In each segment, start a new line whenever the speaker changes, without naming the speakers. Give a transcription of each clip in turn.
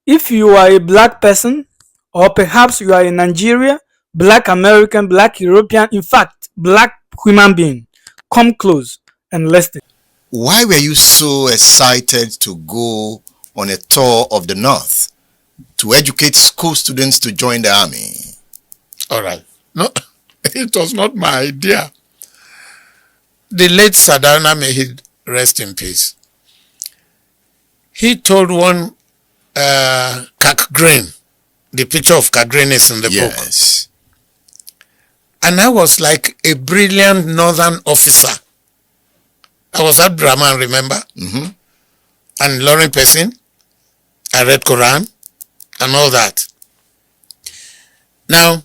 If you are a black person, or perhaps you are in Nigeria, black American, black European, in fact, black human being, come close and listen.
Why were you so excited to go on a tour of the North to educate school students to join the army?
All right. No, it was not my idea. The late Sadana, may he rest in peace, he told one Kakgreen, the picture of Kakgreen is in the book.
Yes.
And I was like a brilliant northern officer. I was at Brahman, remember?
Mm-hmm.
And Lauren Pessin. I read Quran and all that. Now,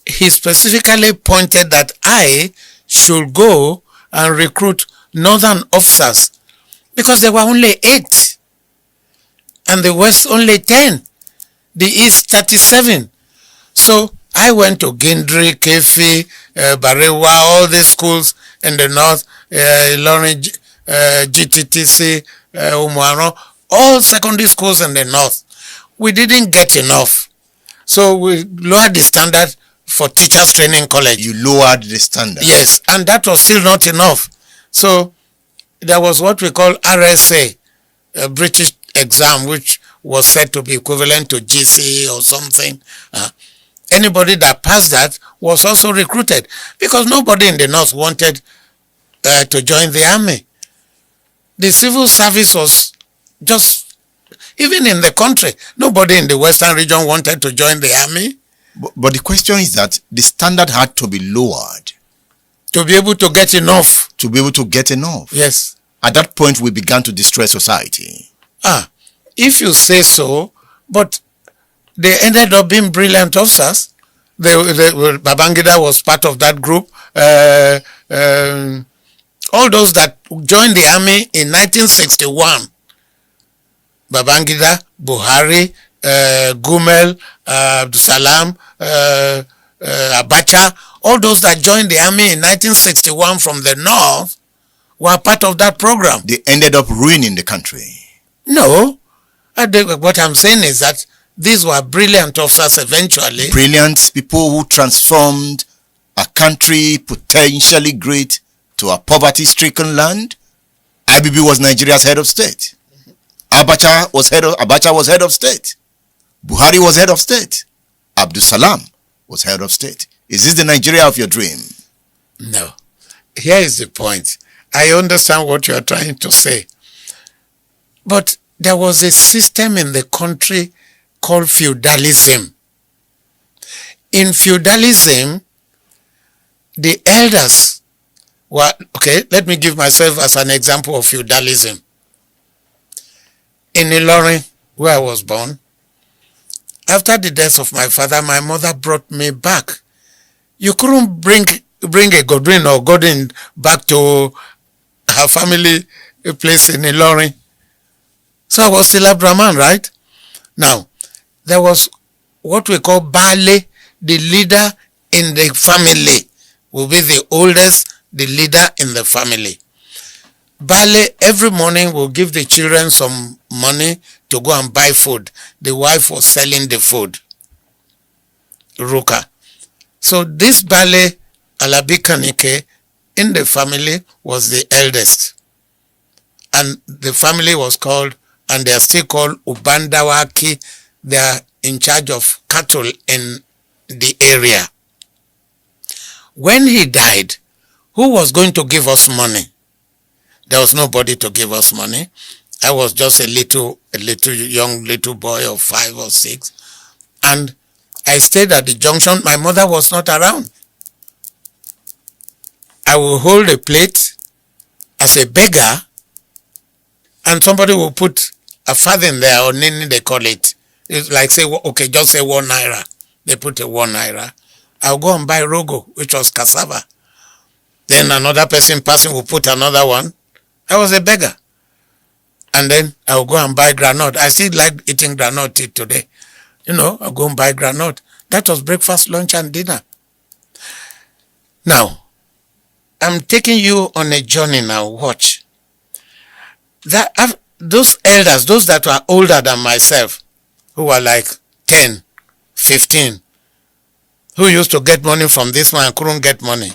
he specifically pointed that I should go and recruit northern officers because there were only 8 and the West only 10, the East 37. So I went to Gindri, Kefi, Barewa, all these schools in the North, Ilorin, GTTC, Umuaro, all secondary schools in the North. We didn't get enough. So we lowered the standard for teachers training college.
You lowered the standard.
Yes, and that was still not enough. So there was what we call RSA, a British exam, which was said to be equivalent to GCE or something. Anybody that passed that was also recruited because nobody in the North wanted to join the army. The civil service was just, even in the country, nobody in the Western region wanted to join the army.
But the question is that the standard had to be lowered.
To be able to get enough.
To be able to get enough.
Yes.
At that point, we began to destroy society.
If you say so, but they ended up being brilliant officers. Babangida was part of that group. All those that joined the army in 1961, Babangida, Buhari, Gumel, Abdusalam, Abacha, all those that joined the army in 1961 from the North were part of that program.
They ended up ruining the country.
No. What I'm saying is that these were brilliant officers eventually.
Brilliant people who transformed a country potentially great to a poverty-stricken land. IBB was Nigeria's head of state. Abacha was head of state. Buhari was head of state. Abdul Salam was head of state. Is this the Nigeria of your dream?
No. Here is the point. I understand what you are trying to say. But there was a system in the country called feudalism. In feudalism, the elders were, okay, let me give myself as an example of feudalism. In Ilorin, where I was born, after the death of my father, my mother brought me back. You couldn't bring a Godwin or Godin back to her family place in Ilorin. So I was still a Brahman, right? Now, there was what we call Bale, the leader in the family, will be the oldest, the leader in the family. Bale every morning will give the children some money to go and buy food. The wife was selling the food. Ruka. So this Bale, Alabi Kanike, in the family was the eldest. And the family was called, and they are still called Ubandawaki. They are in charge of cattle in the area. When he died, who was going to give us money? There was nobody to give us money. I was just a young boy of 5 or 6. And I stayed at the junction. My mother was not around. I will hold a plate as a beggar, and somebody will put a farthing there, or nini they call it. It's like, say, okay, just say 1 naira. They put a 1 naira. I'll go and buy rogo, which was cassava. Then another person passing will put another one. I was a beggar. And then I'll go and buy granite. I still like eating granite till today. I'll go and buy granite. That was breakfast, lunch, and dinner. Now, I'm taking you on a journey now. Watch. Those elders, those that were older than myself, who were like 10, 15, who used to get money from this one and couldn't get money.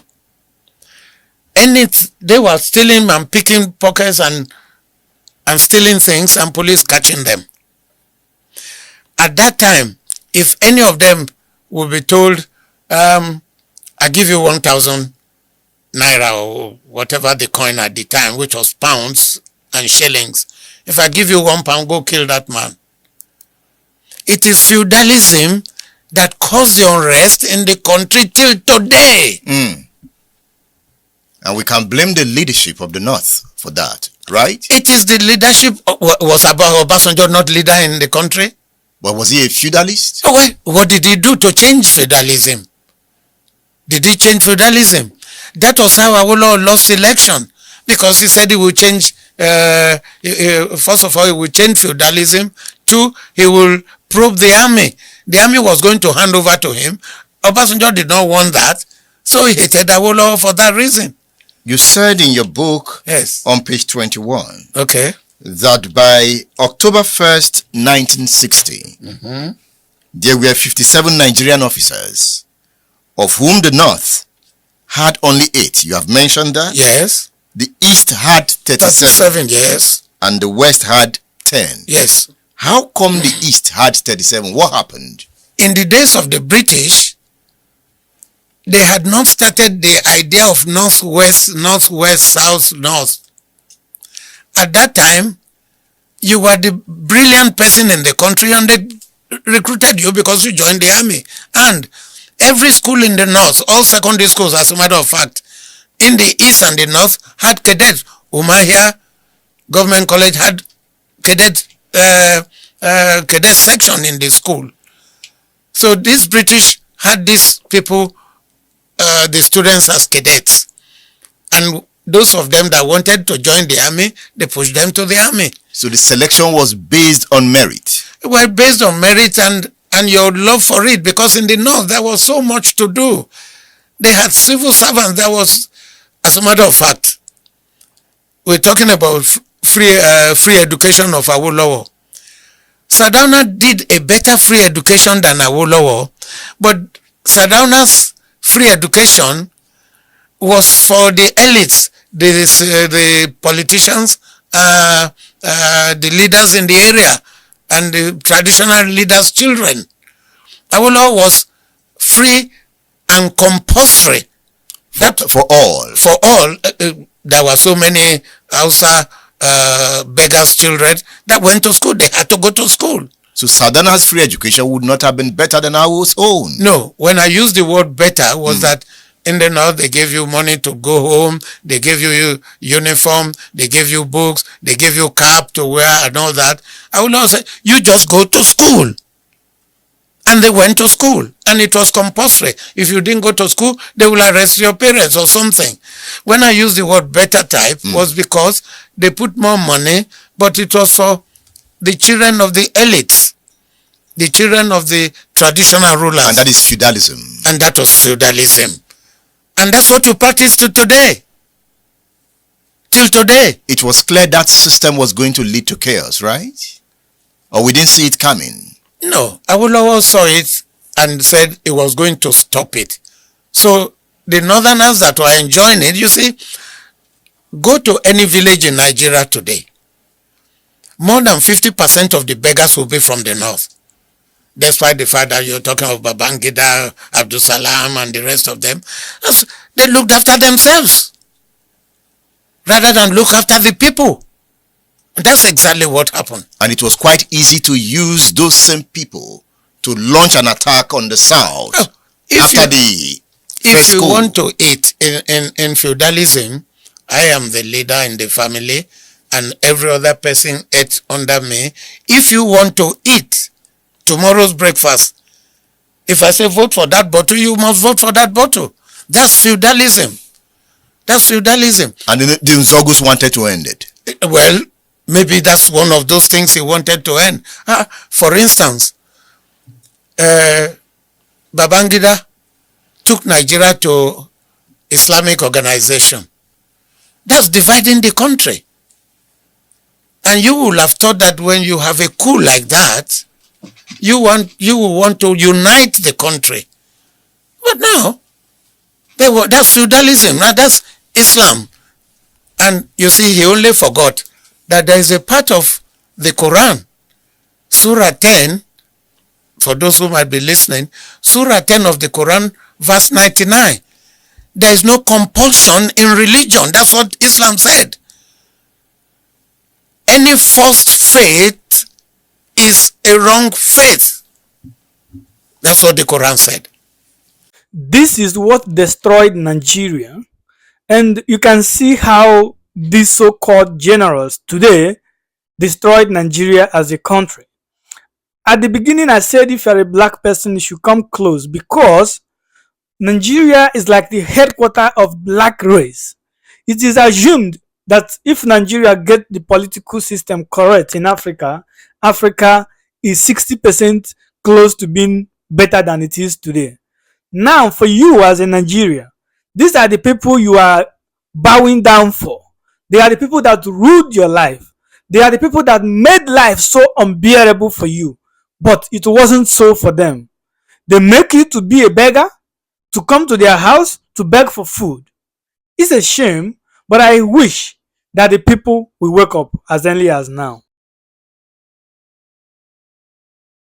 And they were stealing and picking pockets and stealing things, and police catching them. At that time, if any of them would be told, I give you 1,000 naira or whatever the coin at the time, which was pounds and shillings. If I give you £1, go kill that man. It is feudalism that caused the unrest in the country till today.
And we can blame the leadership of the North for that, right?
It is the leadership. Was Obasanjo not leader in the country?
But was he a feudalist?
Oh, well, what did he do to change feudalism? Did he change feudalism? That was how Awolowo lost election, because he said he will change, first of all, he will change feudalism. 2, he will probe the army. The army was going to hand over to him. Obasanjo did not want that, so he hated Awolowo for that reason.
You said in your book,
yes,
on page 21,
okay,
that by October 1st, 1960, there were 57 Nigerian officers, of whom the North had only 8. You have mentioned that?
Yes.
The East had 37.
Yes.
And the West had 10.
Yes.
How come the East had 37? What happened?
In the days of the British, they had not started the idea of northwest, south, north. At that time, you were the brilliant person in the country, and they recruited you because you joined the army. And every school in the north, all secondary schools, as a matter of fact, in the east and the north, had cadets. Umahia Government College had cadet section in the school. So these British had these people, the students, as cadets. And those of them that wanted to join the army, they pushed them to the army.
So the selection was based on merit?
Well, based on merit and your love for it, because in the north there was so much to do. They had civil servants. There was, as a matter of fact, we're talking about free education of Awolowo. Sardauna did a better free education than Awolowo, but Sardauna's free education was for the elites, the politicians, the leaders in the area, and the traditional leaders' children. Awolowo was free and compulsory.
For all.
For all. There were so many Hausa beggars' children that went to school. They had to go to school.
So Sardauna's free education would not have been better than our own?
No. When I used the word better, was that in the north they gave you money to go home, they gave you uniform, they gave you books, they gave you cap to wear and all that. I would also say, you just go to school. And they went to school, and it was compulsory. If you didn't go to school, they will arrest your parents or something. When I used the word better type, was because they put more money, but it was for the children of the elites, the children of the traditional rulers.
And that is feudalism.
And that was feudalism. And that's what you practice to today. Till today.
It was clear that system was going to lead to chaos, right? Or we didn't see it coming?
No, Awolowo saw it and said he was going to stop it. So the northerners that were enjoying it, you see, go to any village in Nigeria today. More than 50% of the beggars will be from the north. Despite the fact that you're talking of Babangida, Abdul Salam, and the rest of them, they looked after themselves rather than look after the people. And that's exactly what happened.
And it was quite easy to use those same people to launch an attack on the south
If you want to eat in feudalism, I am the leader in the family and every other person ate under me. If you want to eat tomorrow's breakfast, if I say vote for that bottle, you must vote for that bottle. That's feudalism. That's feudalism.
And the Nzogus wanted to end it.
Well, maybe that's one of those things he wanted to end. For instance, Babangida took Nigeria to Islamic organization. That's dividing the country. And you will have thought that when you have a coup like that, You will want to unite the country. But now, that's feudalism. Now that's Islam. And you see, he only forgot that there is a part of the Quran, Surah 10, for those who might be listening, Surah 10 of the Quran, verse 99. There is no compulsion in religion. That's what Islam said. Any forced faith is a wrong faith. That's what the Quran said.
This is what destroyed Nigeria, and you can see how these so-called generals today destroyed Nigeria as a country. At the beginning, I said if you're a black person, you should come close because Nigeria is like the headquarters of black race. It is assumed that if Nigeria get the political system correct in Africa, Africa is 60% close to being better than it is today. Now, for you as a Nigeria, these are the people you are bowing down for. They are the people that ruled your life. They are the people that made life so unbearable for you. But it wasn't so for them. They make you to be a beggar, to come to their house to beg for food. It's a shame, but I wish that the people will wake up as early as now.